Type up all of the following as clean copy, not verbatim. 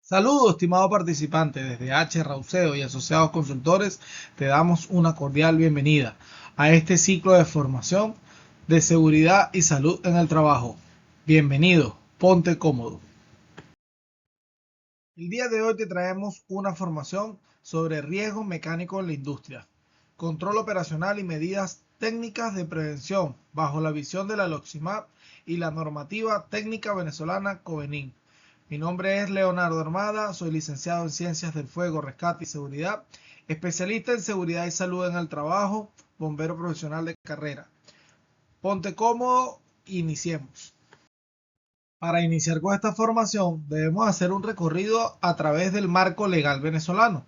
Saludos, estimado participante. Desde H. Rauseo y Asociados Consultores te damos una cordial bienvenida a este ciclo de formación de seguridad y salud en el trabajo. Bienvenido, ponte cómodo. El día de hoy te traemos una formación sobre riesgo mecánico en la industria, control operacional y medidas técnicas de prevención bajo la visión de la LOXIMAP y la normativa técnica venezolana COVENIN. Mi nombre es Leonardo Armada, soy licenciado en Ciencias del Fuego, Rescate y Seguridad, especialista en seguridad y salud en el trabajo, bombero profesional de carrera. Ponte cómodo, iniciemos. Para iniciar con esta formación debemos hacer un recorrido a través del marco legal venezolano,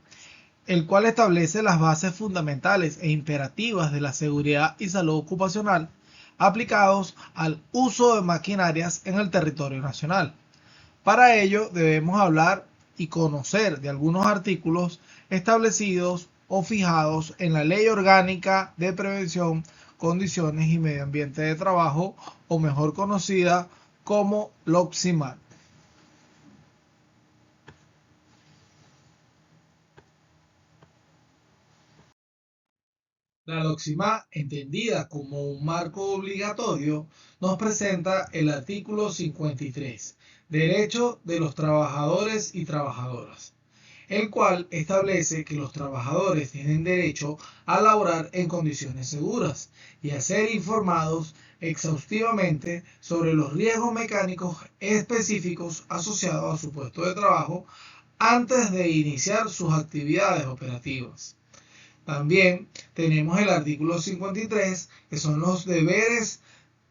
el cual establece las bases fundamentales e imperativas de la seguridad y salud ocupacional aplicados al uso de maquinarias en el territorio nacional. Para ello debemos hablar y conocer de algunos artículos establecidos o fijados en la Ley Orgánica de Prevención, Condiciones y Medio Ambiente de Trabajo, o mejor conocida como LOXIMAT. La LOXIMAT, entendida como un marco obligatorio, nos presenta el artículo 53, Derecho de los trabajadores y trabajadoras, el cual establece que los trabajadores tienen derecho a laborar en condiciones seguras y a ser informados exhaustivamente sobre los riesgos mecánicos específicos asociados a su puesto de trabajo antes de iniciar sus actividades operativas. También tenemos el artículo 53, que son los deberes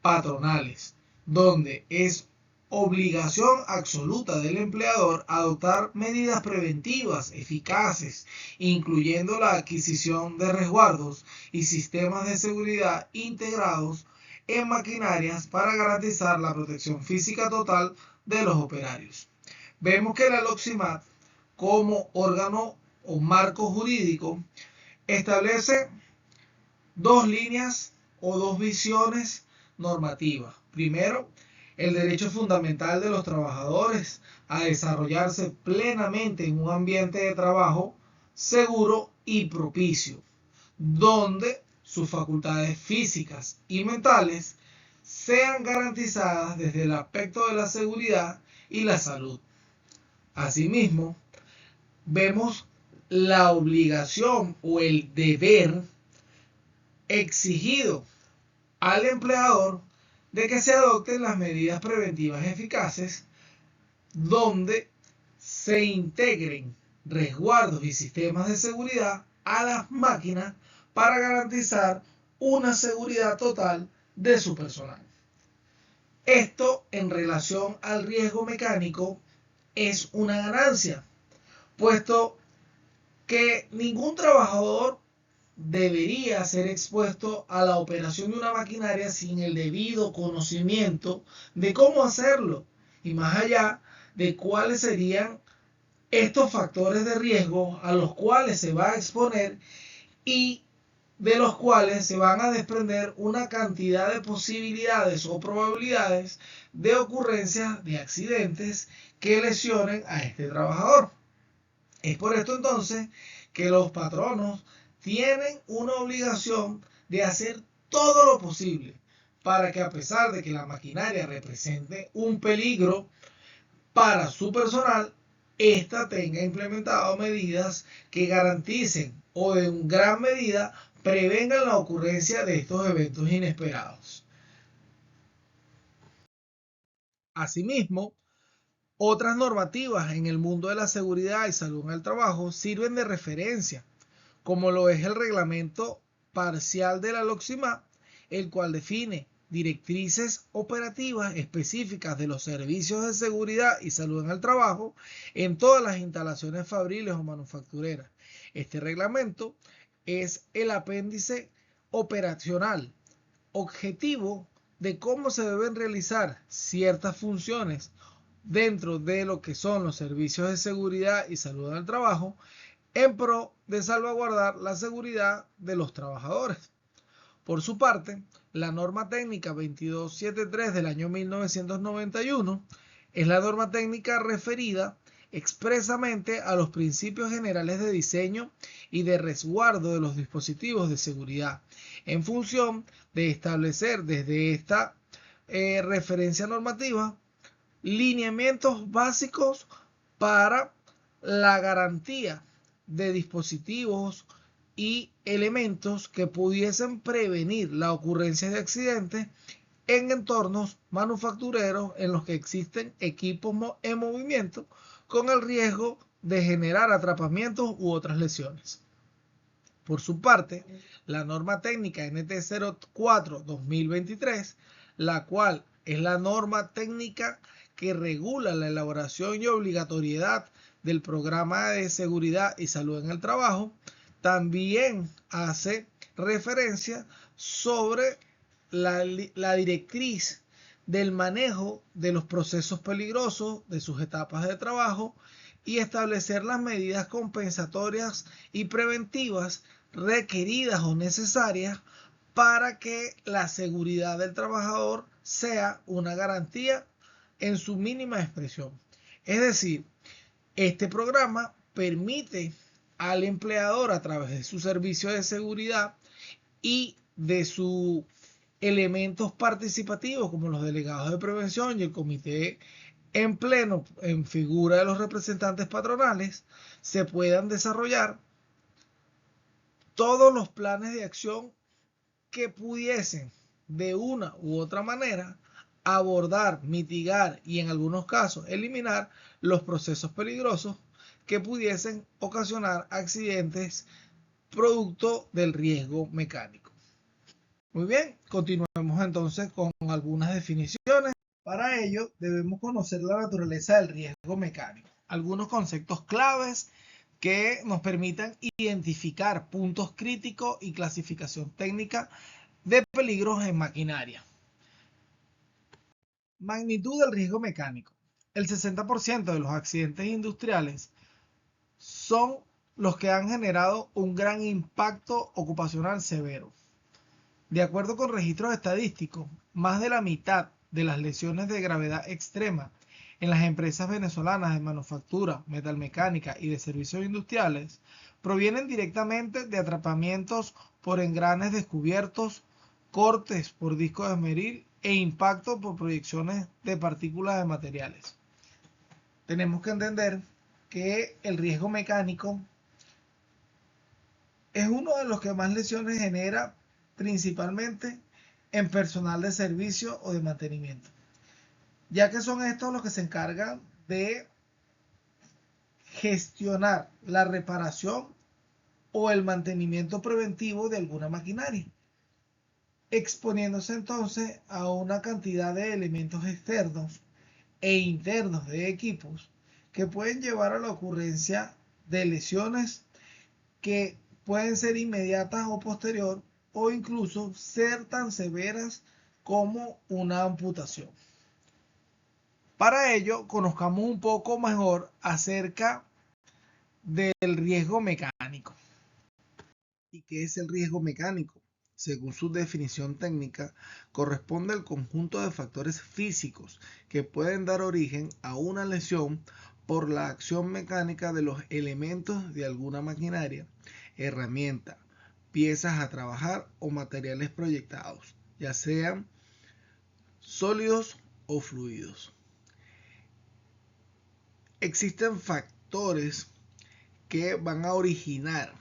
patronales, donde es obligación absoluta del empleador adoptar medidas preventivas eficaces, incluyendo la adquisición de resguardos y sistemas de seguridad integrados en maquinarias para garantizar la protección física total de los operarios. Vemos que la LOXIMAT, como órgano o marco jurídico, establece dos líneas o dos visiones normativas. Primero, el derecho fundamental de los trabajadores a desarrollarse plenamente en un ambiente de trabajo seguro y propicio, donde sus facultades físicas y mentales sean garantizadas desde el aspecto de la seguridad y la salud. Asimismo, vemos la obligación o el deber exigido al empleador de que se adopten las medidas preventivas eficaces donde se integren resguardos y sistemas de seguridad a las máquinas para garantizar una seguridad total de su personal. Esto en relación al riesgo mecánico es una ganancia, puesto que ningún trabajador debería ser expuesto a la operación de una maquinaria sin el debido conocimiento de cómo hacerlo y más allá de cuáles serían estos factores de riesgo a los cuales se va a exponer y de los cuales se van a desprender una cantidad de posibilidades o probabilidades de ocurrencia de accidentes que lesionen a este trabajador. Es por esto entonces que los patronos tienen una obligación de hacer todo lo posible para que, a pesar de que la maquinaria represente un peligro para su personal, ésta tenga implementado medidas que garanticen o en gran medida prevengan la ocurrencia de estos eventos inesperados. Asimismo, otras normativas en el mundo de la seguridad y salud en el trabajo sirven de referencia, como lo es el reglamento parcial de la LOXIMAT, el cual define directrices operativas específicas de los servicios de seguridad y salud en el trabajo en todas las instalaciones fabriles o manufactureras. Este reglamento es el apéndice operacional objetivo de cómo se deben realizar ciertas funciones dentro de lo que son los servicios de seguridad y salud en el trabajo en pro de salvaguardar la seguridad de los trabajadores. Por su parte, la norma técnica 2273 del año 1991 es la norma técnica referida expresamente a los principios generales de diseño y de resguardo de los dispositivos de seguridad, en función de establecer desde esta referencia normativa lineamientos básicos para la garantía de dispositivos y elementos que pudiesen prevenir la ocurrencia de accidentes en entornos manufactureros en los que existen equipos en movimiento con el riesgo de generar atrapamientos u otras lesiones. Por su parte, la norma técnica NT 04-2023, la cual es la norma técnica que regula la elaboración y obligatoriedad del programa de seguridad y salud en el trabajo, también hace referencia sobre la directriz del manejo de los procesos peligrosos de sus etapas de trabajo y establecer las medidas compensatorias y preventivas requeridas o necesarias para que la seguridad del trabajador sea una garantía en su mínima expresión. Es decir, este programa permite al empleador, a través de su servicio de seguridad y de sus elementos participativos como los delegados de prevención y el comité en pleno en figura de los representantes patronales, se puedan desarrollar todos los planes de acción que pudiesen de una u otra manera abordar, mitigar y en algunos casos eliminar los procesos peligrosos que pudiesen ocasionar accidentes producto del riesgo mecánico. Muy bien, continuemos entonces con algunas definiciones. Para ello debemos conocer la naturaleza del riesgo mecánico, algunos conceptos claves que nos permitan identificar puntos críticos y clasificación técnica de peligros en maquinaria. Magnitud del riesgo mecánico. El 60% de los accidentes industriales son los que han generado un gran impacto ocupacional severo. De acuerdo con registros estadísticos, más de la mitad de las lesiones de gravedad extrema en las empresas venezolanas de manufactura, metalmecánica y de servicios industriales provienen directamente de atrapamientos por engranes descubiertos, cortes por discos de esmeril e impacto por proyecciones de partículas de materiales. Tenemos que entender que el riesgo mecánico es uno de los que más lesiones genera, principalmente en personal de servicio o de mantenimiento, ya que son estos los que se encargan de gestionar la reparación o el mantenimiento preventivo de alguna maquinaria, exponiéndose entonces a una cantidad de elementos externos e internos de equipos que pueden llevar a la ocurrencia de lesiones que pueden ser inmediatas o posterior o incluso ser tan severas como una amputación. Para ello, conozcamos un poco mejor acerca del riesgo mecánico. ¿Y qué es el riesgo mecánico? Según su definición técnica, corresponde al conjunto de factores físicos que pueden dar origen a una lesión por la acción mecánica de los elementos de alguna maquinaria, herramienta, piezas a trabajar o materiales proyectados, ya sean sólidos o fluidos. Existen factores que van a originar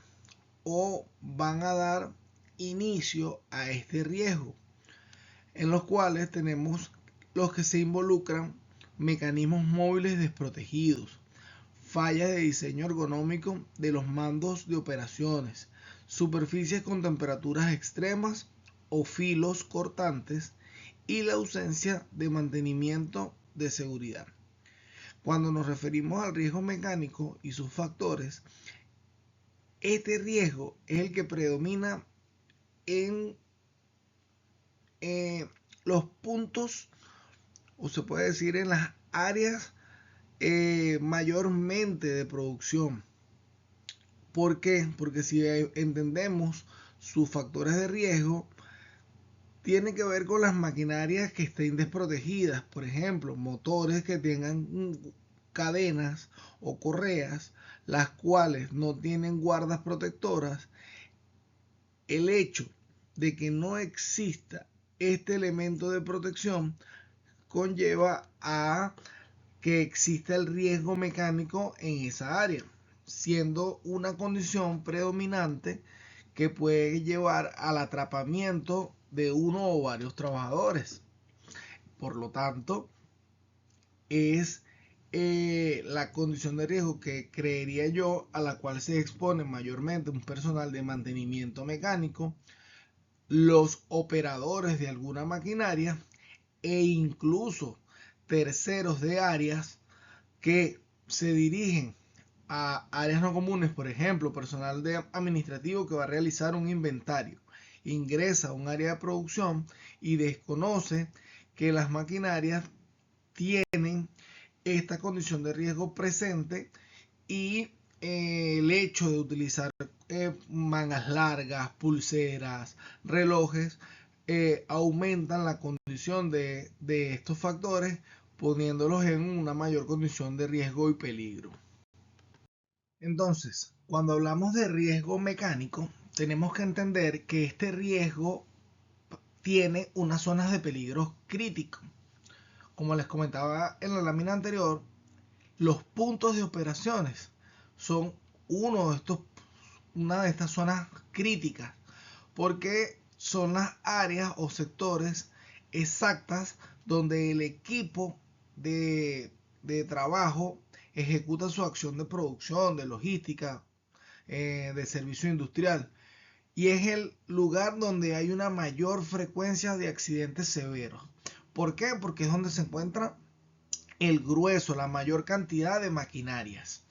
o van a dar inicio a este riesgo, en los cuales tenemos los que se involucran mecanismos móviles desprotegidos, fallas de diseño ergonómico de los mandos de operaciones, superficies con temperaturas extremas o filos cortantes y la ausencia de mantenimiento de seguridad. Cuando nos referimos al riesgo mecánico y sus factores, este riesgo es el que predomina en los puntos, o se puede decir en las áreas mayormente de producción. ¿Por qué? Porque si entendemos sus factores de riesgo, tiene que ver con las maquinarias que estén desprotegidas, por ejemplo, motores que tengan cadenas o correas, las cuales no tienen guardas protectoras, el hecho de que no exista este elemento de protección conlleva a que exista el riesgo mecánico en esa área, siendo una condición predominante que puede llevar al atrapamiento de uno o varios trabajadores. Por lo tanto, es la condición de riesgo que creería yo a la cual se expone mayormente un personal de mantenimiento mecánico, los operadores de alguna maquinaria e incluso terceros de áreas que se dirigen a áreas no comunes, por ejemplo, personal administrativo que va a realizar un inventario, ingresa a un área de producción y desconoce que las maquinarias tienen esta condición de riesgo presente y el hecho de utilizar mangas largas, pulseras, relojes, aumentan la condición de estos factores, poniéndolos en una mayor condición de riesgo y peligro. Entonces, cuando hablamos de riesgo mecánico, tenemos que entender que este riesgo tiene unas zonas de peligro crítico. Como les comentaba en la lámina anterior, los puntos de operaciones son una de estas zonas críticas, porque son las áreas o sectores exactas donde el equipo de trabajo ejecuta su acción de producción, de logística, de servicio industrial. Y es el lugar donde hay una mayor frecuencia de accidentes severos. ¿Por qué? Porque es donde se encuentra el grueso, la mayor cantidad de maquinarias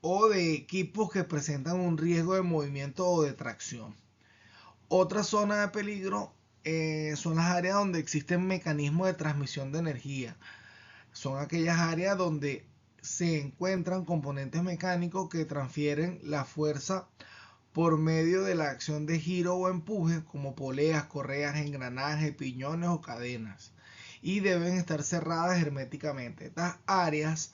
o de equipos que presentan un riesgo de movimiento o de tracción. Otra zona de peligro son las áreas donde existen mecanismos de transmisión de energía. Son aquellas áreas donde se encuentran componentes mecánicos que transfieren la fuerza por medio de la acción de giro o empuje, como poleas, correas, engranajes, piñones o cadenas, y deben estar cerradas herméticamente. Estas áreas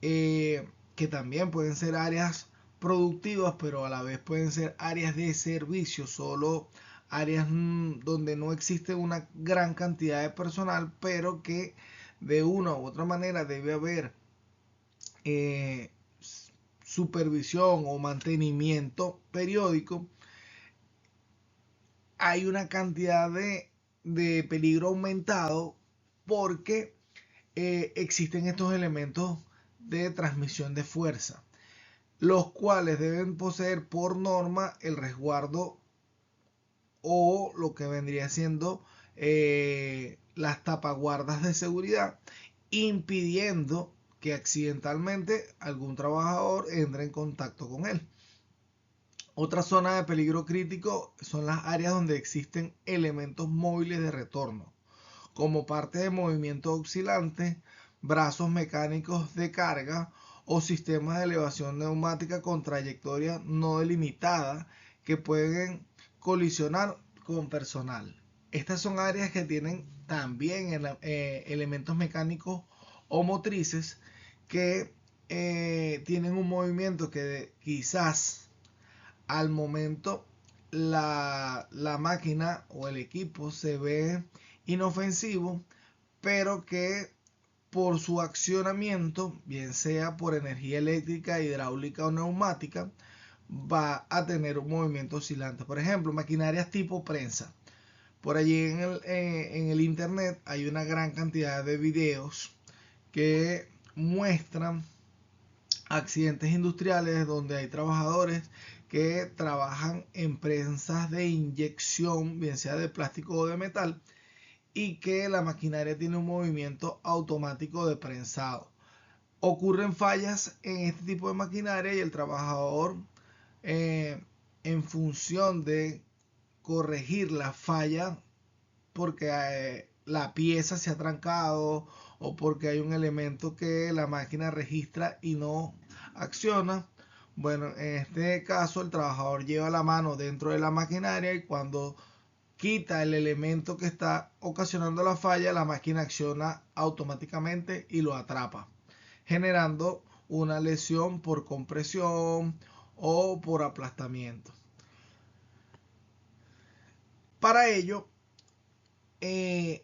que también pueden ser áreas productivas, pero a la vez pueden ser áreas de servicio, solo áreas donde no existe una gran cantidad de personal, pero que de una u otra manera debe haber supervisión o mantenimiento periódico. Hay una cantidad de peligro aumentado porque existen estos elementos de transmisión de fuerza, los cuales deben poseer por norma el resguardo o lo que vendría siendo las tapaguardas de seguridad, impidiendo que accidentalmente algún trabajador entre en contacto con él. Otra zona de peligro crítico son las áreas donde existen elementos móviles de retorno, como parte de movimientos oscilantes, brazos mecánicos de carga o sistemas de elevación neumática con trayectoria no delimitada que pueden colisionar con personal. Estas son áreas que tienen también elementos mecánicos o motrices que tienen un movimiento que quizás al momento la máquina o el equipo se ve inofensivo, pero que por su accionamiento, bien sea por energía eléctrica, hidráulica o neumática, va a tener un movimiento oscilante. Por ejemplo, maquinarias tipo prensa. Por allí en el internet hay una gran cantidad de videos que muestran accidentes industriales donde hay trabajadores que trabajan en prensas de inyección, bien sea de plástico o de metal, y que la maquinaria tiene un movimiento automático de prensado. Ocurren fallas en este tipo de maquinaria y el trabajador, en función de corregir la falla, porque la pieza se ha trancado o porque hay un elemento que la máquina registra y no acciona. Bueno, en este caso el trabajador lleva la mano dentro de la maquinaria y cuando quita el elemento que está ocasionando la falla, la máquina acciona automáticamente y lo atrapa. generando una lesión por compresión o por aplastamiento. Para ello, en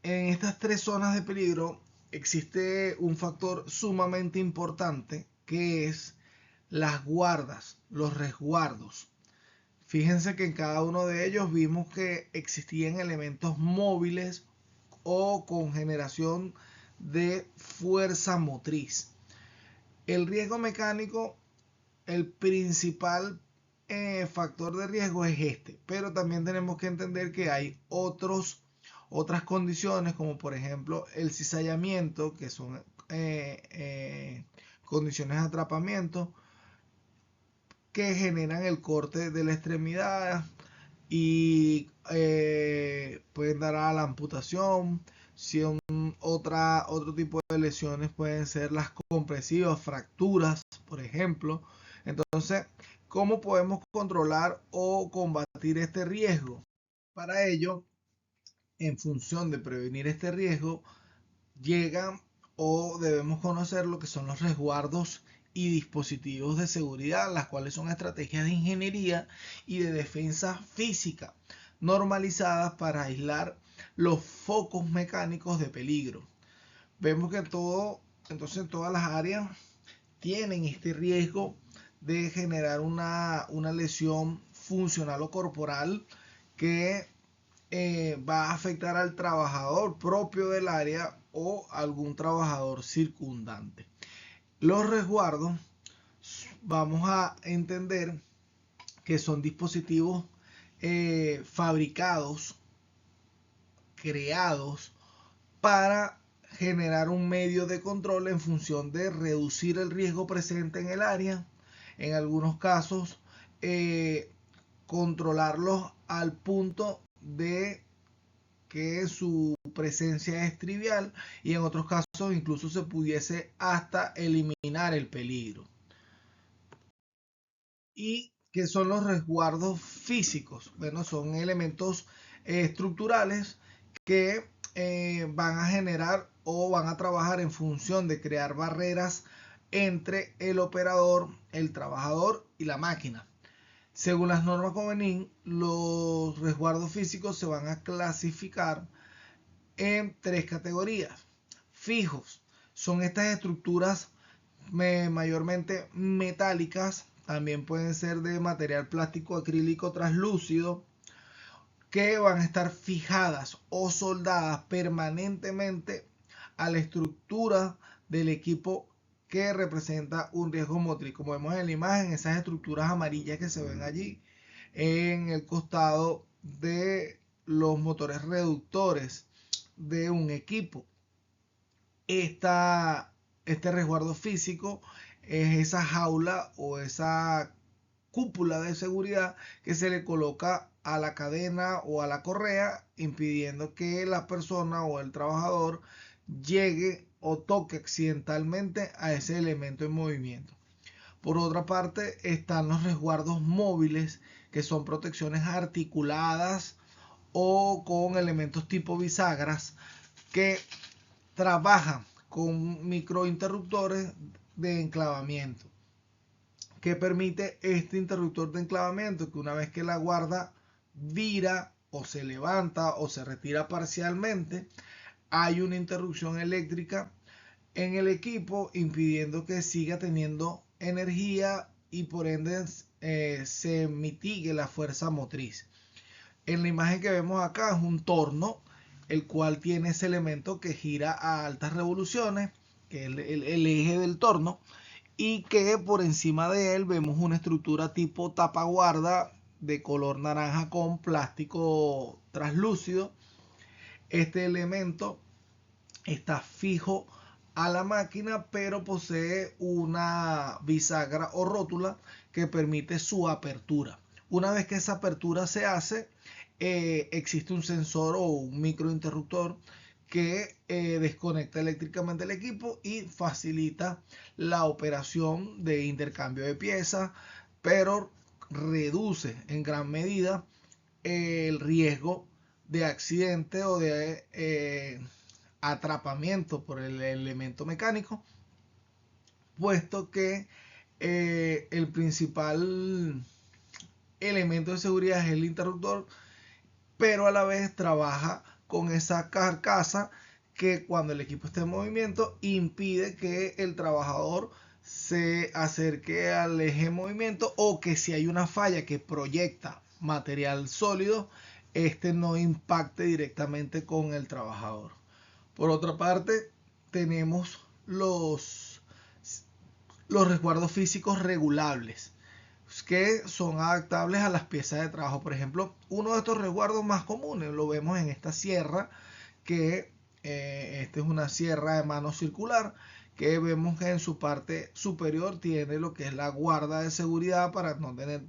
estas tres zonas de peligro existe un factor sumamente importante que es las guardas, los resguardos. Fíjense que en cada uno de ellos vimos que existían elementos móviles o con generación de fuerza motriz. El riesgo mecánico, el principal factor de riesgo es este, pero también tenemos que entender que hay otras condiciones, como por ejemplo el cizallamiento, que son condiciones de atrapamiento que generan el corte de la extremidad y pueden dar a la amputación. Si otro tipo de lesiones pueden ser las compresivas, fracturas, por ejemplo. Entonces, ¿cómo podemos controlar o combatir este riesgo? Para ello, en función de prevenir este riesgo, llegan o debemos conocer lo que son los resguardos y dispositivos de seguridad, las cuales son estrategias de ingeniería y de defensa física normalizadas para aislar los focos mecánicos de peligro. Vemos que entonces todas las áreas tienen este riesgo de generar una lesión funcional o corporal que va a afectar al trabajador propio del área o algún trabajador circundante. Los resguardos vamos a entender que son dispositivos fabricados, creados para generar un medio de control en función de reducir el riesgo presente en el área. En algunos casos, controlarlos al punto de que su presencia es trivial y en otros casos incluso se pudiese hasta eliminar el peligro. ¿Y qué son los resguardos físicos? Bueno, son elementos estructurales que van a generar o van a trabajar en función de crear barreras entre el operador, el trabajador y la máquina. Según las normas CONVENIN, los resguardos físicos se van a clasificar en tres categorías. Fijos son estas estructuras mayormente metálicas, también pueden ser de material plástico acrílico translúcido, que van a estar fijadas o soldadas permanentemente a la estructura del equipo que representa un riesgo motriz. Como vemos en la imagen, esas estructuras amarillas que se ven allí en el costado de los motores reductores de un equipo. Este resguardo físico es esa jaula o esa cúpula de seguridad que se le coloca a la cadena o a la correa, impidiendo que la persona o el trabajador llegue o toque accidentalmente a ese elemento en movimiento. Por otra parte, están los resguardos móviles, que son protecciones articuladas o con elementos tipo bisagras que trabajan con microinterruptores de enclavamiento, que permite este interruptor de enclavamiento que una vez que la guarda vira o se levanta o se retira parcialmente, hay una interrupción eléctrica en el equipo impidiendo que siga teniendo energía y por ende se mitigue la fuerza motriz. En la imagen que vemos acá es un torno, el cual tiene ese elemento que gira a altas revoluciones, que es el eje del torno, y que por encima de él vemos una estructura tipo tapaguarda de color naranja con plástico translúcido. Este elemento está fijo a la máquina, pero posee una bisagra o rótula que permite su apertura. Una vez que esa apertura se hace, existe un sensor o un microinterruptor que desconecta eléctricamente el equipo y facilita la operación de intercambio de piezas, pero reduce en gran medida el riesgo de accidente o de atrapamiento por el elemento mecánico, puesto que el principal elemento de seguridad es el interruptor, pero a la vez trabaja con esa carcasa que cuando el equipo está en movimiento impide que el trabajador se acerque al eje de movimiento, o que si hay una falla que proyecta material sólido, este no impacte directamente con el trabajador. Por otra parte, tenemos los resguardos físicos regulables, que son adaptables a las piezas de trabajo. Por ejemplo, uno de estos resguardos más comunes lo vemos en esta sierra, que esta es una sierra de mano circular, que vemos que en su parte superior tiene lo que es la guarda de seguridad para no tener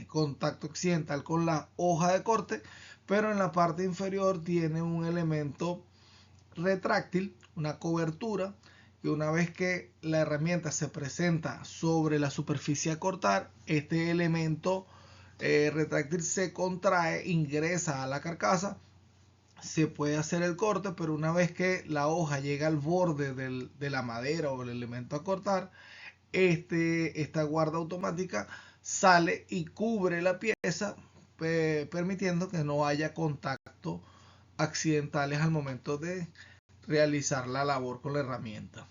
contacto accidental con la hoja de corte, pero en la parte inferior tiene un elemento retráctil, una cobertura, que una vez que la herramienta se presenta sobre la superficie a cortar, este elemento retráctil se contrae, ingresa a la carcasa, se puede hacer el corte, pero una vez que la hoja llega al borde de la madera o el elemento a cortar, esta guarda automática sale y cubre la pieza, permitiendo que no haya contacto accidentales al momento de realizar la labor con la herramienta.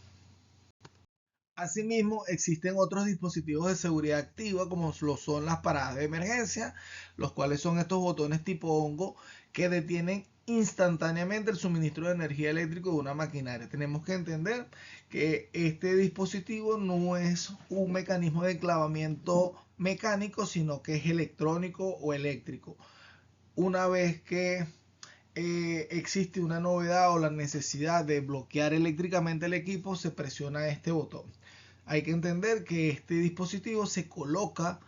Asimismo, existen otros dispositivos de seguridad activa, como lo son las paradas de emergencia, los cuales son estos botones tipo hongo que detienen instantáneamente el suministro de energía eléctrica de una maquinaria. Tenemos que entender que este dispositivo no es un mecanismo de enclavamiento mecánico, sino que es electrónico o eléctrico. Una vez que existe una novedad o la necesidad de bloquear eléctricamente el equipo, se presiona este botón. Hay que entender que este dispositivo se coloca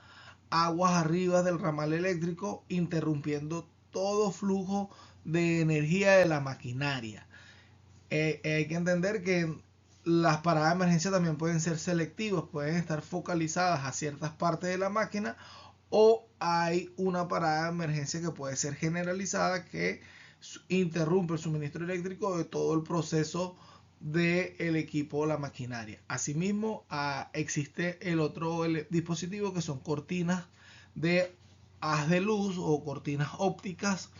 aguas arriba del ramal eléctrico, interrumpiendo todo flujo de energía de la maquinaria. Hay que entender que las paradas de emergencia también pueden ser selectivas, pueden estar focalizadas a ciertas partes de la máquina, o hay una parada de emergencia que puede ser generalizada, que interrumpe el suministro eléctrico de todo el proceso del equipo o la maquinaria. Asimismo, existe el otro dispositivo, que son cortinas de haz de luz o cortinas ópticas,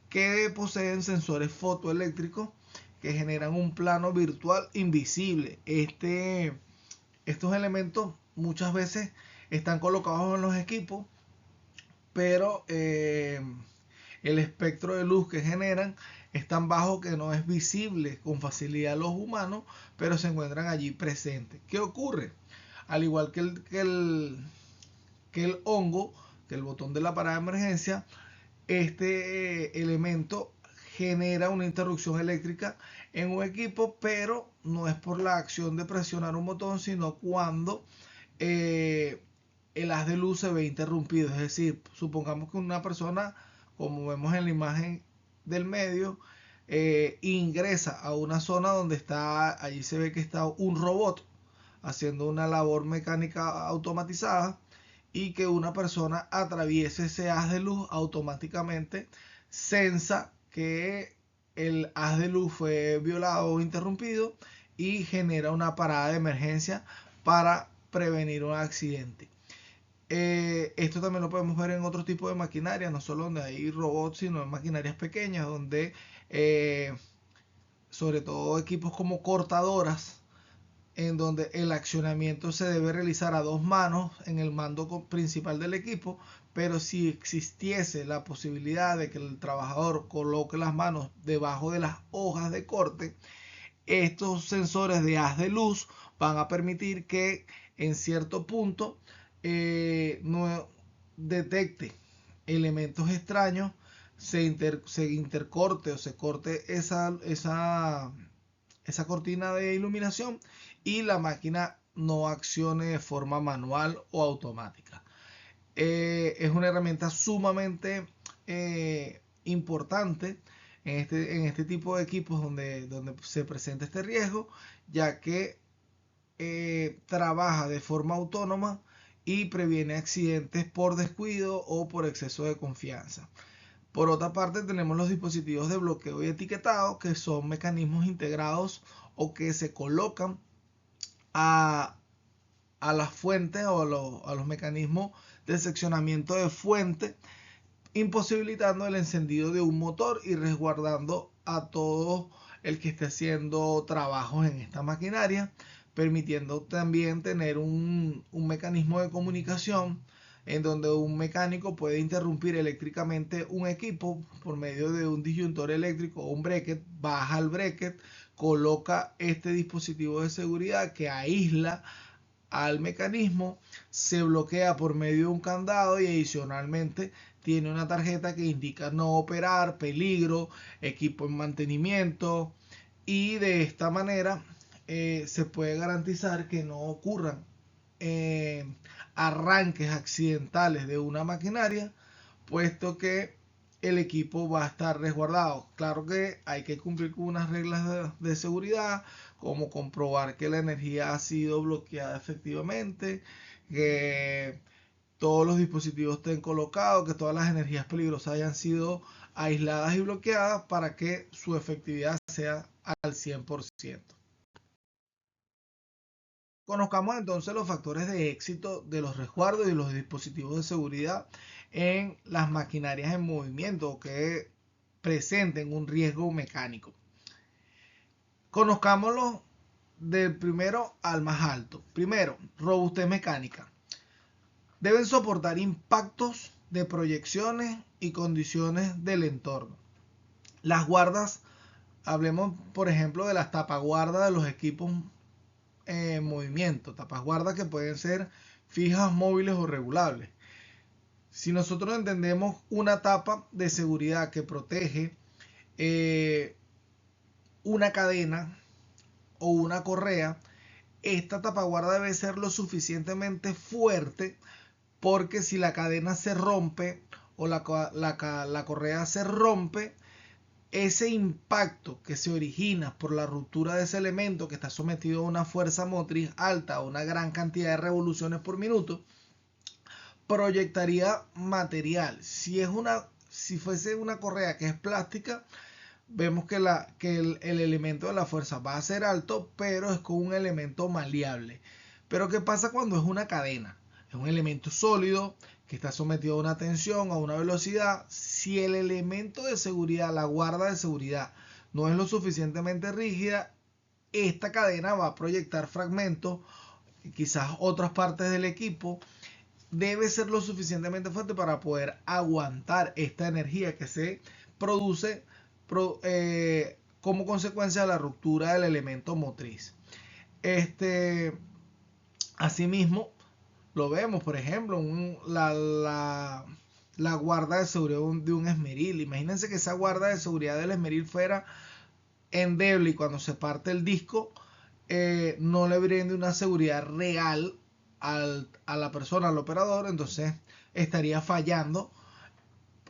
que poseen sensores fotoeléctricos que generan un plano virtual invisible. Estos elementos muchas veces están colocados en los equipos, pero el espectro de luz que generan es tan bajo que no es visible con facilidad a los humanos, pero se encuentran allí presentes. ¿Qué ocurre? Al igual que el hongo, que el botón de la parada de emergencia, este elemento genera una interrupción eléctrica en un equipo, pero no es por la acción de presionar un botón, sino cuando el haz de luz se ve interrumpido. Es decir, supongamos que una persona, como vemos en la imagen del medio, ingresa a una zona donde allí se ve que está un robot haciendo una labor mecánica automatizada, y que una persona atraviese ese haz de luz, automáticamente sensa que el haz de luz fue violado o interrumpido, y genera una parada de emergencia para prevenir un accidente. Esto también lo podemos ver en otro tipo de maquinaria, no solo donde hay robots, sino en maquinarias pequeñas, donde sobre todo equipos como cortadoras, en donde el accionamiento se debe realizar a dos manos en el mando principal del equipo, pero si existiese la posibilidad de que el trabajador coloque las manos debajo de las hojas de corte, estos sensores de haz de luz van a permitir que en cierto punto no detecte elementos extraños, se intercorte o se corte esa cortina de iluminación, y la máquina no accione de forma manual o automática. Es una herramienta sumamente importante en este tipo de equipos donde se presenta este riesgo, ya que trabaja de forma autónoma y previene accidentes por descuido o por exceso de confianza. Por otra parte, tenemos los dispositivos de bloqueo y etiquetado, que son mecanismos integrados o que se colocan a las fuentes o a los mecanismos de seccionamiento de fuente, imposibilitando el encendido de un motor y resguardando a todo el que esté haciendo trabajos en esta maquinaria, permitiendo también tener un mecanismo de comunicación en donde un mecánico puede interrumpir eléctricamente un equipo por medio de un disyuntor eléctrico o un bracket, baja el bracket, coloca este dispositivo de seguridad que aísla al mecanismo, se bloquea por medio de un candado y adicionalmente tiene una tarjeta que indica no operar, peligro, equipo en mantenimiento, y de esta manera se puede garantizar que no ocurran arranques accidentales de una maquinaria, puesto que el equipo va a estar resguardado. Claro que hay que cumplir con unas reglas de seguridad, como comprobar que la energía ha sido bloqueada efectivamente, que todos los dispositivos estén colocados, que todas las energías peligrosas hayan sido aisladas y bloqueadas para que su efectividad sea al 100%. Conozcamos entonces los factores de éxito de los resguardos y los dispositivos de seguridad en las maquinarias en movimiento que presenten un riesgo mecánico. Conozcámoslos del primero al más alto. Primero, robustez mecánica. Deben soportar impactos de proyecciones y condiciones del entorno. Las guardas, hablemos por ejemplo de las tapaguardas de los equipos en movimiento, tapas guardas que pueden ser fijas, móviles o regulables. Si nosotros entendemos una tapa de seguridad que protege una cadena o una correa, esta tapaguarda debe ser lo suficientemente fuerte, porque si la cadena se rompe o la correa se rompe, ese impacto que se origina por la ruptura de ese elemento que está sometido a una fuerza motriz alta, a una gran cantidad de revoluciones por minuto, proyectaría material. Si fuese una correa que es plástica, vemos que el elemento de la fuerza va a ser alto, pero es con un elemento maleable. Pero ¿qué pasa cuando es una cadena? Es un elemento sólido que está sometido a una tensión, a una velocidad. Si el elemento de seguridad, la guarda de seguridad, no es lo suficientemente rígida, esta cadena va a proyectar fragmentos, quizás otras partes del equipo. Debe ser lo suficientemente fuerte para poder aguantar esta energía que se produce como consecuencia de la ruptura del elemento motriz. Asimismo, lo vemos, por ejemplo, la guarda de seguridad de un esmeril. Imagínense que esa guarda de seguridad del esmeril fuera endeble y cuando se parte el disco no le brinde una seguridad real a la persona, al operador, entonces estaría fallando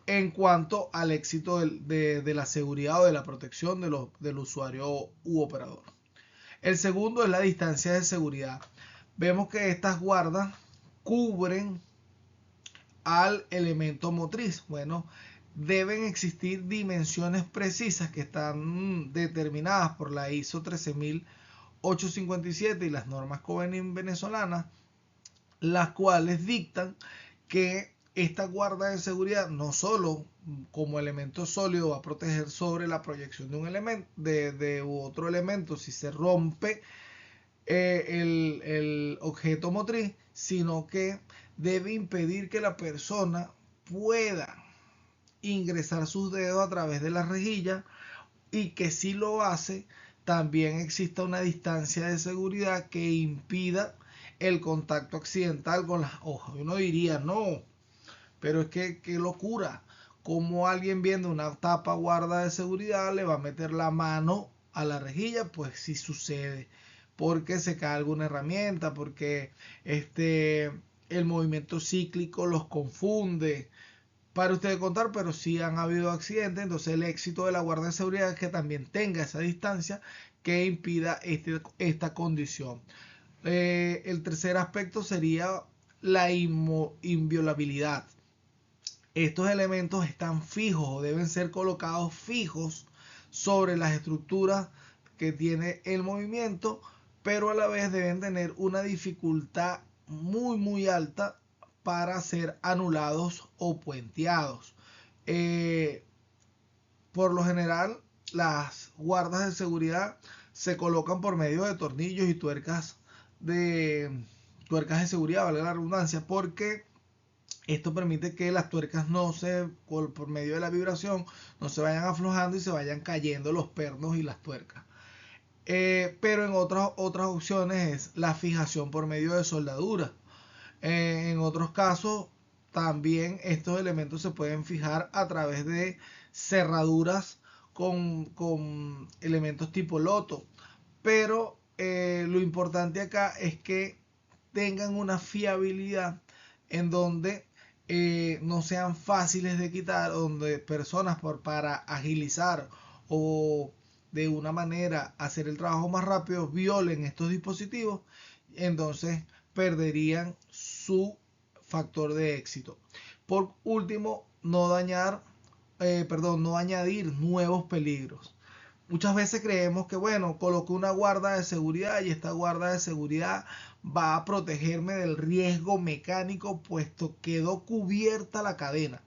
en cuanto al éxito de la seguridad o de la protección del usuario u operador. El segundo es la distancia de seguridad. Vemos que estas guardas cubren al elemento motriz. Bueno, deben existir dimensiones precisas que están determinadas por la ISO 13857 y las normas Covenin venezolanas, las cuales dictan que esta guarda de seguridad no solo como elemento sólido va a proteger sobre la proyección de un elemento de otro elemento si se rompe el objeto motriz, sino que debe impedir que la persona pueda ingresar sus dedos a través de la rejilla, y que si lo hace también exista una distancia de seguridad que impida el contacto accidental con las hojas. Uno diría, no, pero es que qué locura, como alguien viendo una tapa guarda de seguridad le va a meter la mano a la rejilla. Pues sí sucede, porque se cae alguna herramienta, porque el movimiento cíclico los confunde. Para ustedes contar, pero sí han habido accidentes. Entonces el éxito de la guardia de seguridad es que también tenga esa distancia que impida esta condición. El tercer aspecto sería la inviolabilidad. Estos elementos están fijos o deben ser colocados fijos sobre las estructuras que tiene el movimiento, pero a la vez deben tener una dificultad muy alta para ser anulados o puenteados. Por lo general, las guardas de seguridad se colocan por medio de tornillos y tuercas de seguridad, vale la redundancia, porque esto permite que las tuercas por medio de la vibración, no se vayan aflojando y se vayan cayendo los pernos y las tuercas. Pero en otras opciones es la fijación por medio de soldadura. En otros casos, también estos elementos se pueden fijar a través de cerraduras con elementos tipo loto. Pero lo importante acá es que tengan una fiabilidad en donde no sean fáciles de quitar, donde personas para agilizar o de una manera hacer el trabajo más rápido violen estos dispositivos, entonces perderían su factor de éxito. Por último, no añadir nuevos peligros. Muchas veces creemos que, bueno, coloqué una guarda de seguridad y esta guarda de seguridad va a protegerme del riesgo mecánico, puesto quedó cubierta la cadena.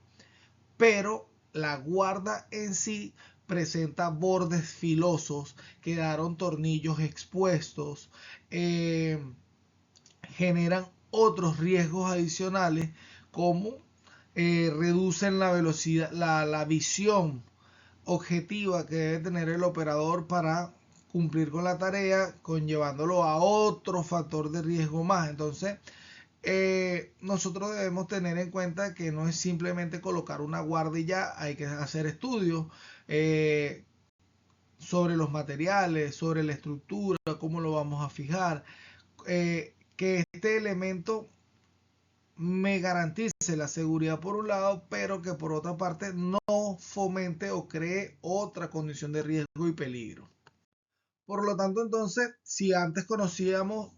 Pero la guarda en sí presenta bordes filosos, quedaron tornillos expuestos, generan otros riesgos adicionales como reducen la velocidad, la visión objetiva que debe tener el operador para cumplir con la tarea, conllevándolo a otro factor de riesgo más. Entonces, nosotros debemos tener en cuenta que no es simplemente colocar una guardia y ya, hay que hacer estudios sobre los materiales, sobre la estructura, cómo lo vamos a fijar, que este elemento me garantice la seguridad por un lado, pero que por otra parte no fomente o cree otra condición de riesgo y peligro. Por lo tanto, entonces, si antes conocíamos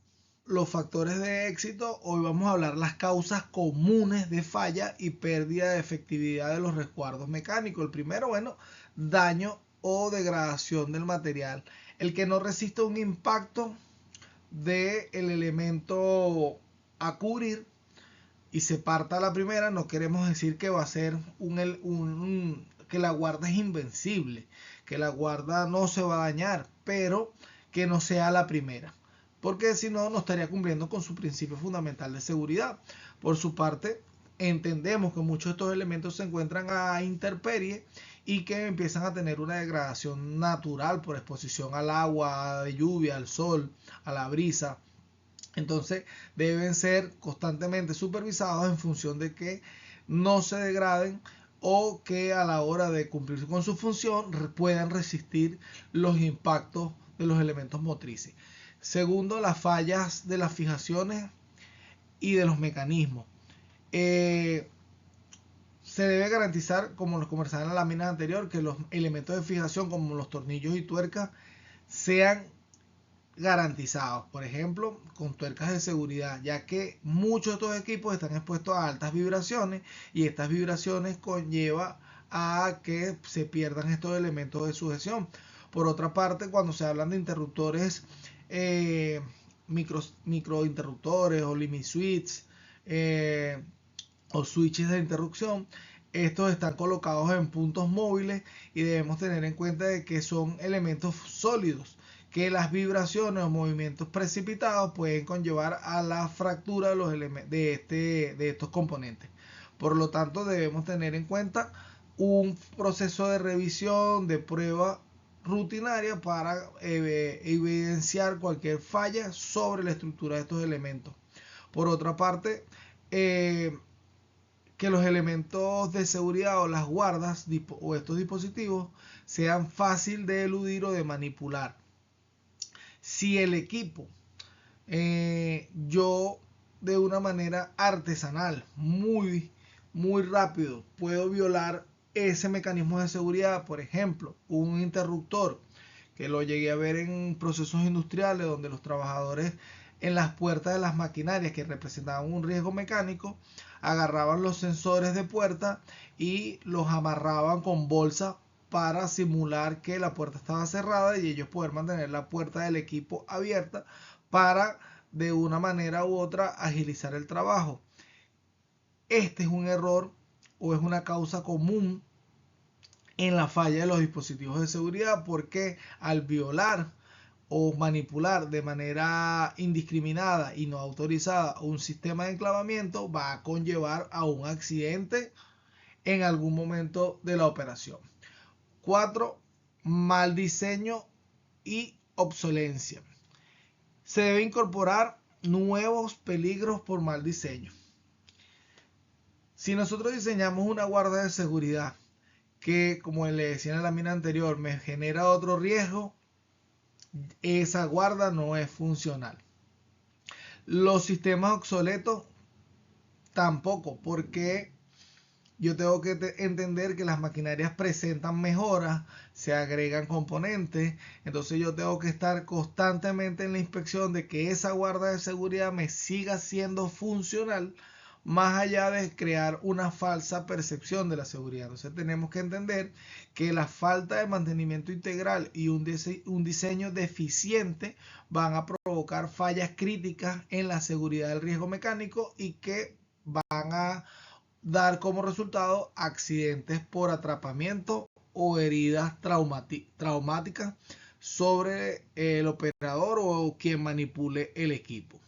los factores de éxito, hoy vamos a hablar las causas comunes de falla y pérdida de efectividad de los resguardos mecánicos. El primero, bueno, daño o degradación del material. El que no resista un impacto del elemento a cubrir y se parta la primera, no queremos decir que va a ser que la guarda es invencible, que la guarda no se va a dañar, pero que no sea la primera, porque si no, no estaría cumpliendo con su principio fundamental de seguridad. Por su parte, entendemos que muchos de estos elementos se encuentran a intemperie y que empiezan a tener una degradación natural por exposición al agua de lluvia, al sol, a la brisa. Entonces deben ser constantemente supervisados en función de que no se degraden o que a la hora de cumplir con su función puedan resistir los impactos de los elementos motrices. Segundo, las fallas de las fijaciones y de los mecanismos. Se debe garantizar, como los conversaba en la lámina anterior, que los elementos de fijación como los tornillos y tuercas sean garantizados, por ejemplo, con tuercas de seguridad, ya que muchos de estos equipos están expuestos a altas vibraciones y estas vibraciones conlleva a que se pierdan estos elementos de sujeción. Por otra parte, cuando se hablan de interruptores, micro interruptores o limit switch o switches de interrupción, estos están colocados en puntos móviles y debemos tener en cuenta de que son elementos sólidos, que las vibraciones o movimientos precipitados pueden conllevar a la fractura de estos componentes. Por lo tanto, debemos tener en cuenta un proceso de revisión, de prueba rutinaria para evidenciar cualquier falla sobre la estructura de estos elementos. Por otra parte, que los elementos de seguridad o las guardas o estos dispositivos sean fácil de eludir o de manipular. Si el equipo yo de una manera artesanal muy rápido puedo violar ese mecanismo de seguridad, por ejemplo un interruptor que lo llegué a ver en procesos industriales donde los trabajadores en las puertas de las maquinarias que representaban un riesgo mecánico agarraban los sensores de puerta y los amarraban con bolsa para simular que la puerta estaba cerrada y ellos poder mantener la puerta del equipo abierta para de una manera u otra agilizar el trabajo. Este es un error o es una causa común en la falla de los dispositivos de seguridad, porque al violar o manipular de manera indiscriminada y no autorizada un sistema de enclavamiento va a conllevar a un accidente en algún momento de la operación. 4. Mal diseño y obsolencia. Se debe incorporar nuevos peligros por mal diseño. Si nosotros diseñamos una guarda de seguridad que, como le decía en la lámina anterior, me genera otro riesgo, esa guarda no es funcional. Los sistemas obsoletos tampoco, porque yo tengo que entender que las maquinarias presentan mejoras, se agregan componentes, entonces yo tengo que estar constantemente en la inspección de que esa guarda de seguridad me siga siendo funcional, más allá de crear una falsa percepción de la seguridad. Entonces tenemos que entender que la falta de mantenimiento integral y un diseño deficiente van a provocar fallas críticas en la seguridad del riesgo mecánico y que van a dar como resultado accidentes por atrapamiento o heridas traumáticas sobre el operador o quien manipule el equipo.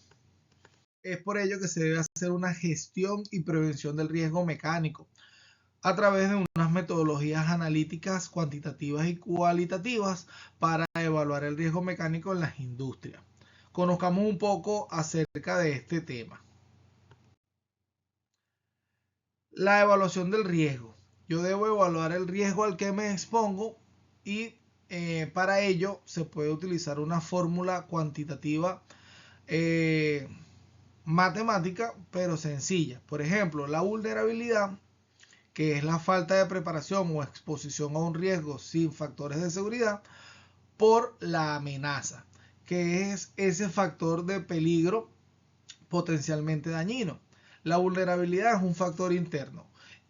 Es por ello que se debe hacer una gestión y prevención del riesgo mecánico a través de unas metodologías analíticas cuantitativas y cualitativas para evaluar el riesgo mecánico en las industrias. Conozcamos un poco acerca de este tema. La evaluación del riesgo. Yo debo evaluar el riesgo al que me expongo y para ello se puede utilizar una fórmula cuantitativa matemática, pero sencilla. Por ejemplo, la vulnerabilidad, que es la falta de preparación o exposición a un riesgo sin factores de seguridad, por la amenaza, que es ese factor de peligro potencialmente dañino. La vulnerabilidad es un factor interno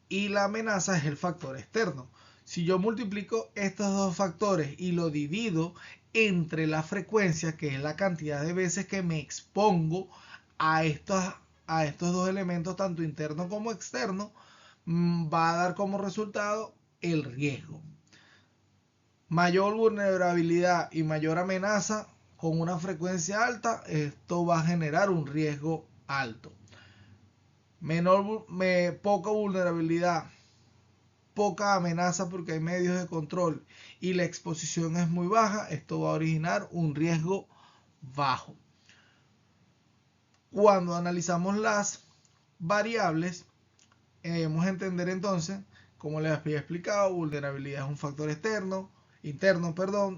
y la amenaza es el factor externo. Si yo multiplico estos dos factores y lo divido entre la frecuencia, que es la cantidad de veces que me expongo a estos dos elementos, tanto interno como externo, va a dar como resultado el riesgo. Mayor vulnerabilidad y mayor amenaza con una frecuencia alta, esto va a generar un riesgo alto. Poca vulnerabilidad, poca amenaza porque hay medios de control y la exposición es muy baja, esto va a originar un riesgo bajo. Cuando analizamos las variables, debemos entender entonces, como les había explicado, vulnerabilidad es un factor interno,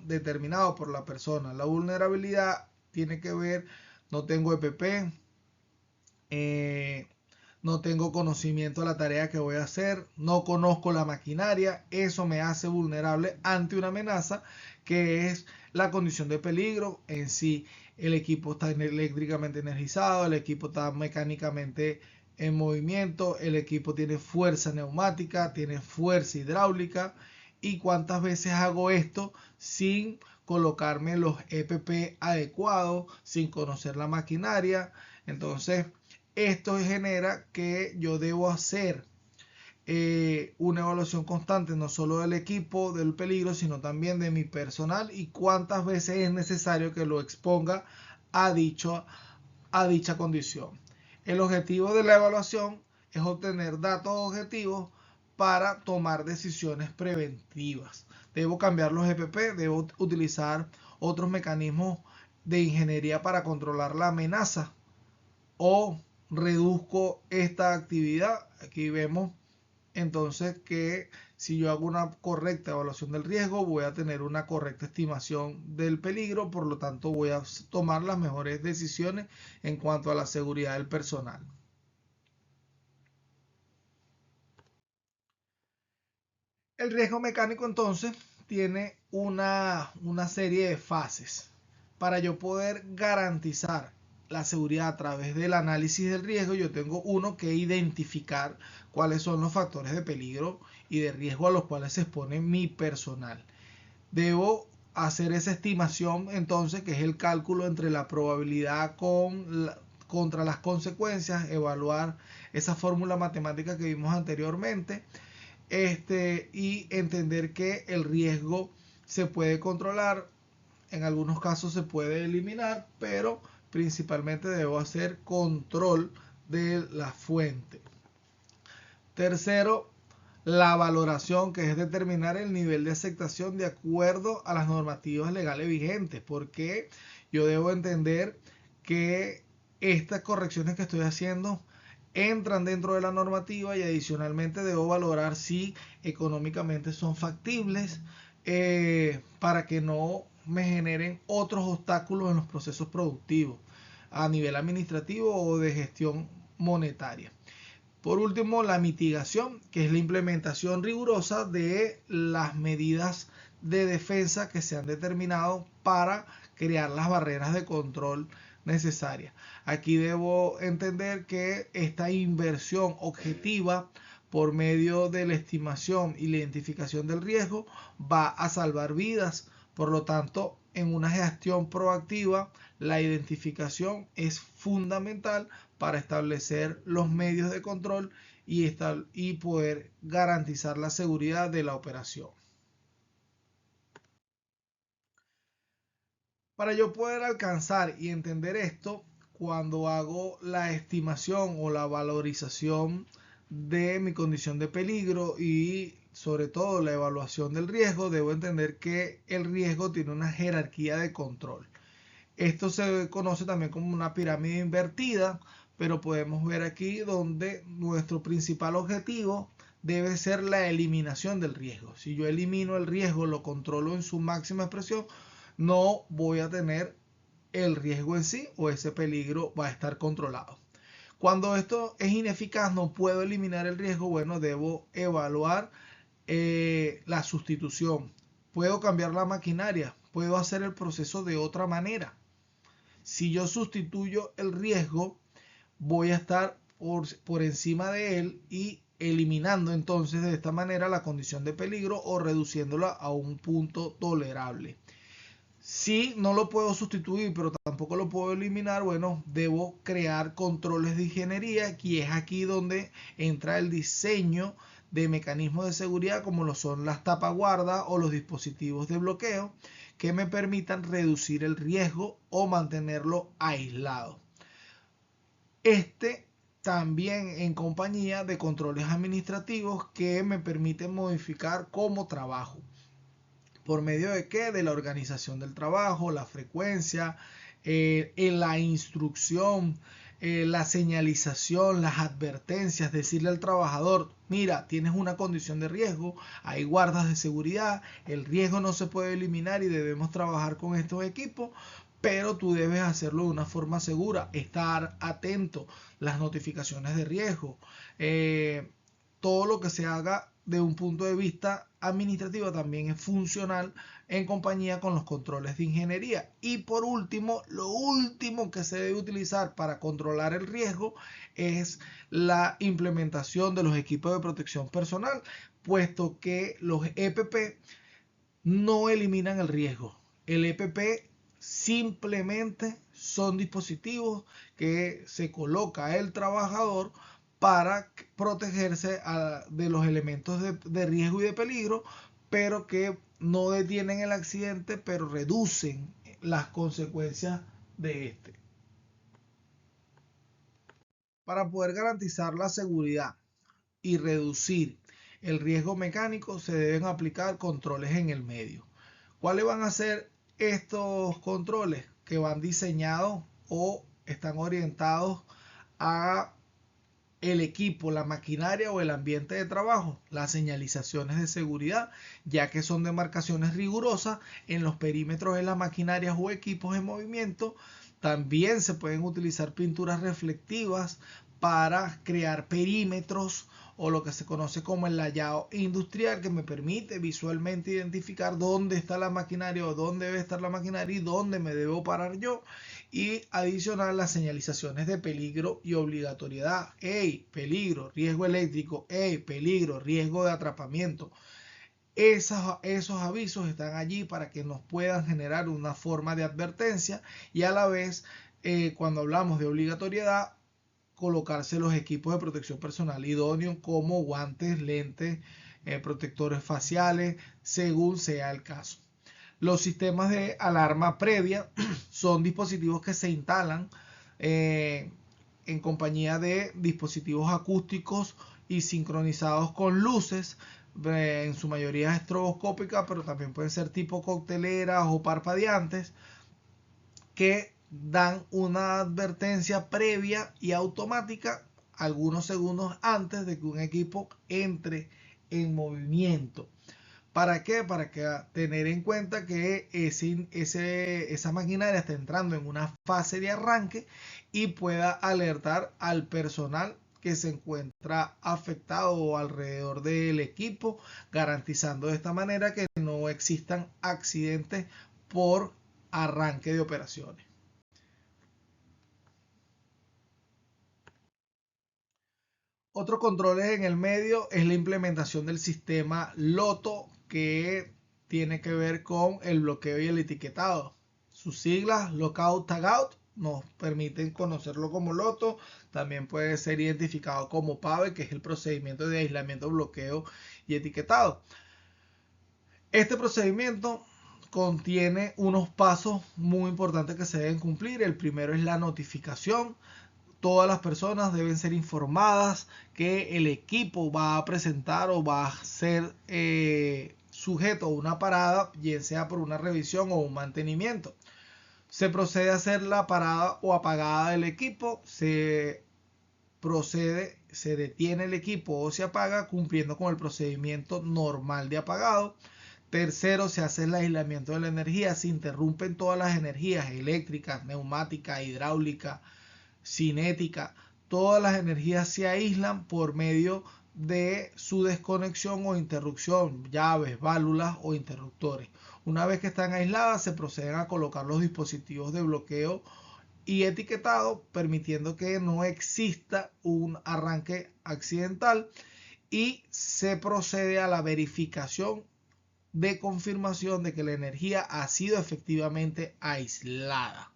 determinado por la persona. La vulnerabilidad tiene que ver, no tengo EPP, no tengo conocimiento de la tarea que voy a hacer, no conozco la maquinaria, eso me hace vulnerable ante una amenaza que es la condición de peligro en sí. El equipo está eléctricamente energizado, el equipo está mecánicamente en movimiento, el equipo tiene fuerza neumática, tiene fuerza hidráulica. ¿Y cuántas veces hago esto sin colocarme los EPP adecuados, sin conocer la maquinaria? Entonces, esto genera que yo debo hacer una evaluación constante, no solo del equipo, del peligro, sino también de mi personal y cuántas veces es necesario que lo exponga a dicha condición. El objetivo de la evaluación es obtener datos objetivos para tomar decisiones preventivas. Debo cambiar los EPP, debo utilizar otros mecanismos de ingeniería para controlar la amenaza o reduzco esta actividad. Aquí vemos entonces que si yo hago una correcta evaluación del riesgo, voy a tener una correcta estimación del peligro, por lo tanto voy a tomar las mejores decisiones en cuanto a la seguridad del personal. El riesgo mecánico entonces tiene una serie de fases. Para yo poder garantizar la seguridad a través del análisis del riesgo, yo tengo que identificar cuáles son los factores de peligro y de riesgo a los cuales se expone mi personal. Debo hacer esa estimación entonces, que es el cálculo entre la probabilidad contra las consecuencias, evaluar esa fórmula matemática que vimos anteriormente, y entender que el riesgo se puede controlar, en algunos casos se puede eliminar, pero principalmente debo hacer control de la fuente. Tercero, la valoración, que es determinar el nivel de aceptación de acuerdo a las normativas legales vigentes, porque yo debo entender que estas correcciones que estoy haciendo entran dentro de la normativa, y adicionalmente debo valorar si económicamente son factibles, para que no me generen otros obstáculos en los procesos productivos a nivel administrativo o de gestión monetaria. Por último, la mitigación, que es la implementación rigurosa de las medidas de defensa que se han determinado para crear las barreras de control necesarias. Aquí debo entender que esta inversión objetiva por medio de la estimación y la identificación del riesgo va a salvar vidas. Por lo tanto, en una gestión proactiva, la identificación es fundamental para establecer los medios de control y poder garantizar la seguridad de la operación. Para yo poder alcanzar y entender esto, cuando hago la estimación o la valorización de mi condición de peligro y sobre todo la evaluación del riesgo, debo entender que el riesgo tiene una jerarquía de control. Esto se conoce también como una pirámide invertida, pero podemos ver aquí donde nuestro principal objetivo debe ser la eliminación del riesgo. Si yo elimino el riesgo, lo controlo en su máxima expresión, no voy a tener el riesgo en sí, o ese peligro va a estar controlado. Cuando esto es ineficaz, no puedo eliminar el riesgo, bueno, debo evaluar la sustitución. Puedo cambiar la maquinaria, puedo hacer el proceso de otra manera. Si yo sustituyo el riesgo, voy a estar por encima de él y eliminando entonces de esta manera la condición de peligro o reduciéndola a un punto tolerable. Si no lo puedo sustituir, pero tampoco lo puedo eliminar, bueno, debo crear controles de ingeniería, y es aquí donde entra el diseño de mecanismos de seguridad, como lo son las tapaguardas o los dispositivos de bloqueo, que me permitan reducir el riesgo o mantenerlo aislado. También en compañía de controles administrativos que me permiten modificar cómo trabajo. ¿Por medio de qué? De la organización del trabajo, la frecuencia, la instrucción, la señalización, las advertencias, decirle al trabajador, mira, tienes una condición de riesgo, hay guardas de seguridad, el riesgo no se puede eliminar y debemos trabajar con estos equipos, pero tú debes hacerlo de una forma segura, estar atento, las notificaciones de riesgo, todo lo que se haga de un punto de vista administrativo también es funcional en compañía con los controles de ingeniería. Y por último, lo último que se debe utilizar para controlar el riesgo es la implementación de los equipos de protección personal, puesto que los EPP no eliminan el riesgo. El EPP simplemente son dispositivos que se coloca el trabajador para protegerse de los elementos de riesgo y de peligro, pero que no detienen el accidente, pero reducen las consecuencias de este. Para poder garantizar la seguridad y reducir el riesgo mecánico, se deben aplicar controles en el medio. ¿Cuáles van a ser estos controles? Que van diseñados o están orientados a el equipo, la maquinaria o el ambiente de trabajo, las señalizaciones de seguridad, ya que son demarcaciones rigurosas en los perímetros de las maquinarias o equipos en movimiento, También se pueden utilizar pinturas reflectivas para crear perímetros o lo que se conoce como el layado industrial, que me permite visualmente identificar dónde está la maquinaria o dónde debe estar la maquinaria y dónde me debo parar yo. Y adicional, las señalizaciones de peligro y obligatoriedad. ¡Ey! Peligro, riesgo eléctrico. ¡Ey! Peligro, riesgo de atrapamiento. Esos avisos están allí para que nos puedan generar una forma de advertencia y a la vez, cuando hablamos de obligatoriedad, colocarse los equipos de protección personal idóneos como guantes, lentes, protectores faciales, según sea el caso. Los sistemas de alarma previa son dispositivos que se instalan en compañía de dispositivos acústicos y sincronizados con luces, en su mayoría estroboscópicas, pero también pueden ser tipo cocteleras o parpadeantes, que dan una advertencia previa y automática algunos segundos antes de que un equipo entre en movimiento. ¿Para qué? Para que tener en cuenta que esa maquinaria está entrando en una fase de arranque y pueda alertar al personal que se encuentra afectado alrededor del equipo, garantizando de esta manera que no existan accidentes por arranque de operaciones. Otro control en el medio es la implementación del sistema LOTO, que tiene que ver con el bloqueo y el etiquetado. Sus siglas, Lockout Tagout, nos permiten conocerlo como LOTO. También puede ser identificado como PAVE, que es el procedimiento de aislamiento, bloqueo y etiquetado. Este procedimiento contiene unos pasos muy importantes que se deben cumplir. El primero es la notificación. Todas las personas deben ser informadas que el equipo va a presentar o va a ser sujeto a una parada, bien sea por una revisión o un mantenimiento. Se procede a hacer la parada o apagada del equipo, se detiene el equipo o se apaga cumpliendo con el procedimiento normal de apagado. Tercero, se hace el aislamiento de la energía, se interrumpen todas las energías eléctricas, neumáticas, hidráulicas, cinética. Todas las energías se aíslan por medio de su desconexión o interrupción, llaves, válvulas o interruptores. Una vez que están aisladas, se proceden a colocar los dispositivos de bloqueo y etiquetado, permitiendo que no exista un arranque accidental, y se procede a la verificación de confirmación de que la energía ha sido efectivamente aislada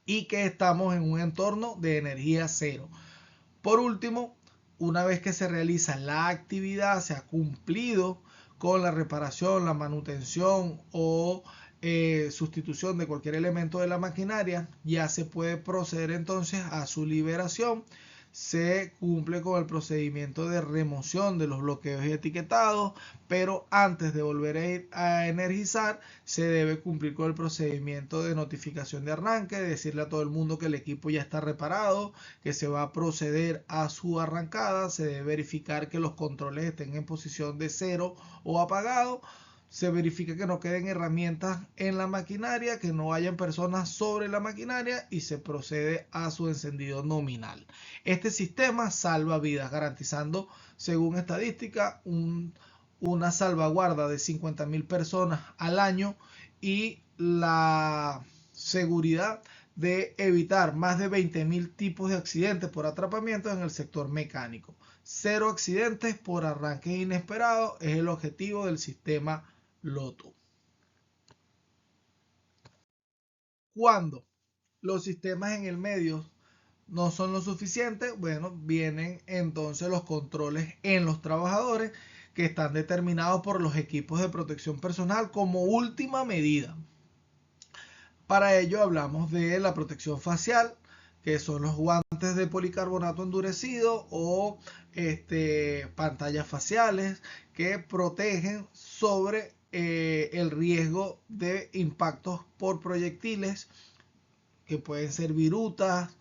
y que estamos en un entorno de energía cero. Por último, una vez que se realiza la actividad, se ha cumplido con la reparación, la manutención o sustitución de cualquier elemento de la maquinaria, ya se puede proceder entonces a su liberación. Se cumple con el procedimiento de remoción de los bloqueos y etiquetados, pero antes de volver a ir a energizar, se debe cumplir con el procedimiento de notificación de arranque, decirle a todo el mundo que el equipo ya está reparado, que se va a proceder a su arrancada. Se debe verificar que los controles estén en posición de cero o apagado. Se verifica que no queden herramientas en la maquinaria, que no hayan personas sobre la maquinaria y se procede a su encendido nominal. Este sistema salva vidas, garantizando, según estadística, una salvaguarda de 50.000 personas al año y la seguridad de evitar más de 20.000 tipos de accidentes por atrapamiento en el sector mecánico. Cero accidentes por arranques inesperados es el objetivo del sistema LOTO. Cuando los sistemas en el medio no son lo suficiente, bueno, vienen entonces los controles en los trabajadores, que están determinados por los equipos de protección personal como última medida. Para ello hablamos de la protección facial, que son los guantes de policarbonato endurecido o pantallas faciales que protegen sobre el riesgo de impactos por proyectiles, que pueden ser virutas,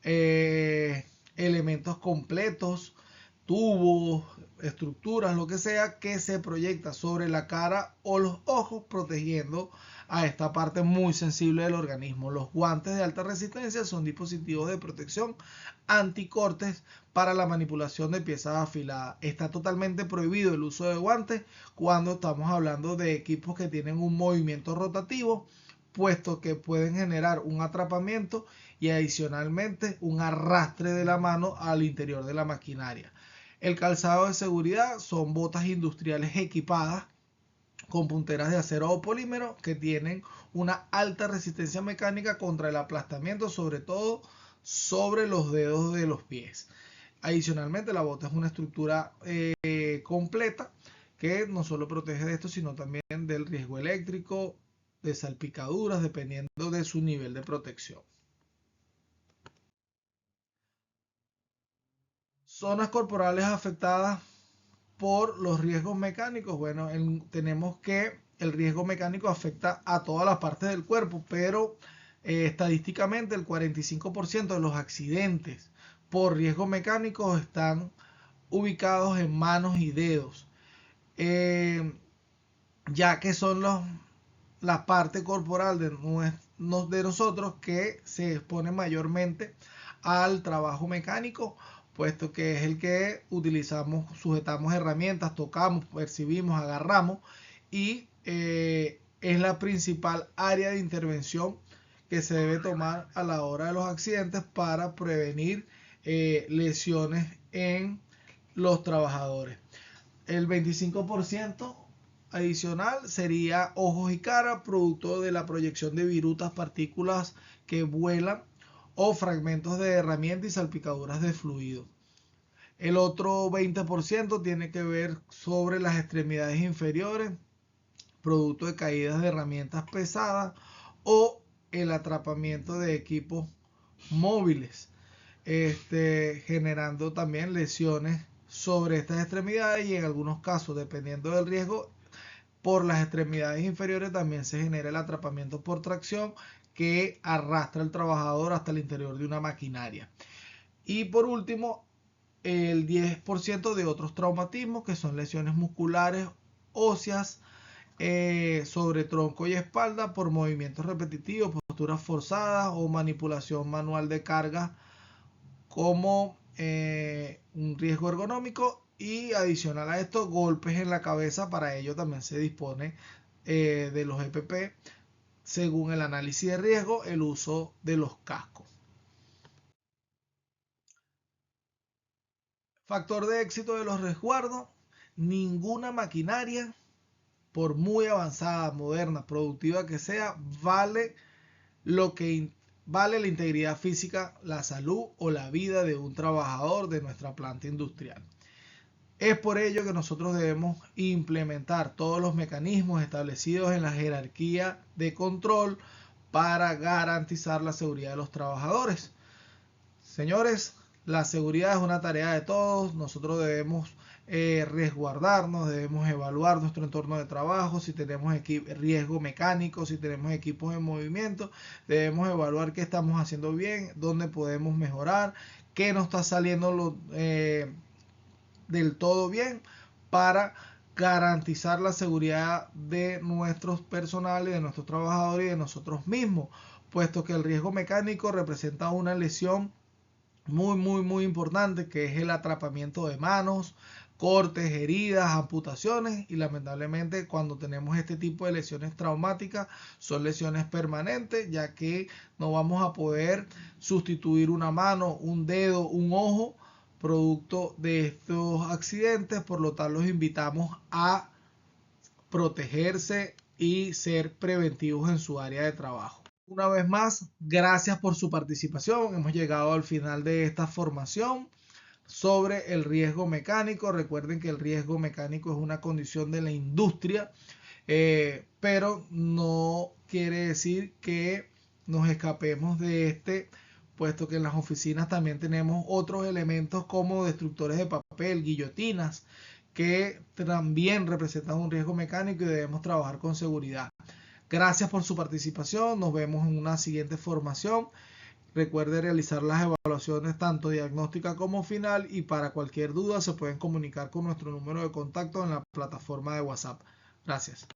elementos completos, tubos, estructuras, lo que sea, que se proyecta sobre la cara o los ojos, protegiendo a esta parte muy sensible del organismo. Los guantes de alta resistencia son dispositivos de protección anticortes para la manipulación de piezas afiladas. Está totalmente prohibido el uso de guantes cuando estamos hablando de equipos que tienen un movimiento rotativo, puesto que pueden generar un atrapamiento y adicionalmente un arrastre de la mano al interior de la maquinaria. El calzado de seguridad son botas industriales equipadas con punteras de acero o polímero que tienen una alta resistencia mecánica contra el aplastamiento, sobre todo sobre los dedos de los pies. Adicionalmente, la bota es una estructura completa que no solo protege de esto, sino también del riesgo eléctrico, de salpicaduras, dependiendo de su nivel de protección. Zonas corporales afectadas por los riesgos mecánicos. Bueno, tenemos que el riesgo mecánico afecta a todas las partes del cuerpo, pero estadísticamente el 45% de los accidentes por riesgo mecánico están ubicados en manos y dedos, ya que son la parte corporal de nosotros que se expone mayormente al trabajo mecánico, puesto que es el que utilizamos, sujetamos herramientas, tocamos, percibimos, agarramos, y es la principal área de intervención que se debe tomar a la hora de los accidentes para prevenir lesiones en los trabajadores. El 25% adicional sería ojos y cara, producto de la proyección de virutas, partículas que vuelan o fragmentos de herramienta y salpicaduras de fluido. El otro 20% tiene que ver sobre las extremidades inferiores, producto de caídas de herramientas pesadas o el atrapamiento de equipos móviles, generando también lesiones sobre estas extremidades, y en algunos casos, dependiendo del riesgo, por las extremidades inferiores también se genera el atrapamiento por tracción que arrastra al trabajador hasta el interior de una maquinaria. Y por último, el 10% de otros traumatismos, que son lesiones musculares, óseas, sobre tronco y espalda por movimientos repetitivos, posturas forzadas o manipulación manual de carga, como un riesgo ergonómico. Y adicional a esto, golpes en la cabeza. Para ello también se dispone de los EPP, según el análisis de riesgo, el uso de los cascos. Factor de éxito de los resguardos: ninguna maquinaria, por muy avanzada, moderna, productiva que sea, vale la integridad física, la salud o la vida de un trabajador de nuestra planta industrial. Es por ello que nosotros debemos implementar todos los mecanismos establecidos en la jerarquía de control para garantizar la seguridad de los trabajadores. Señores, la seguridad es una tarea de todos. Nosotros debemos resguardarnos, debemos evaluar nuestro entorno de trabajo, si tenemos riesgo mecánico, si tenemos equipos en movimiento, debemos evaluar qué estamos haciendo bien, dónde podemos mejorar, qué no está saliendo del todo bien, para garantizar la seguridad de nuestros personales, de nuestros trabajadores y de nosotros mismos, puesto que el riesgo mecánico representa una lesión muy importante, que es el atrapamiento de manos, cortes, heridas, amputaciones, y lamentablemente cuando tenemos este tipo de lesiones traumáticas son lesiones permanentes, ya que no vamos a poder sustituir una mano, un dedo, un ojo producto de estos accidentes. Por lo tanto, los invitamos a protegerse y ser preventivos en su área de trabajo. Una vez más, gracias por su participación. Hemos llegado al final de esta formación sobre el riesgo mecánico. Recuerden que el riesgo mecánico es una condición de la industria, pero no quiere decir que nos escapemos de este, puesto que en las oficinas también tenemos otros elementos como destructores de papel, guillotinas, que también representan un riesgo mecánico y debemos trabajar con seguridad. Gracias por su participación. Nos vemos en una siguiente formación. Recuerde realizar las evaluaciones tanto diagnóstica como final, y para cualquier duda se pueden comunicar con nuestro número de contacto en la plataforma de WhatsApp. Gracias.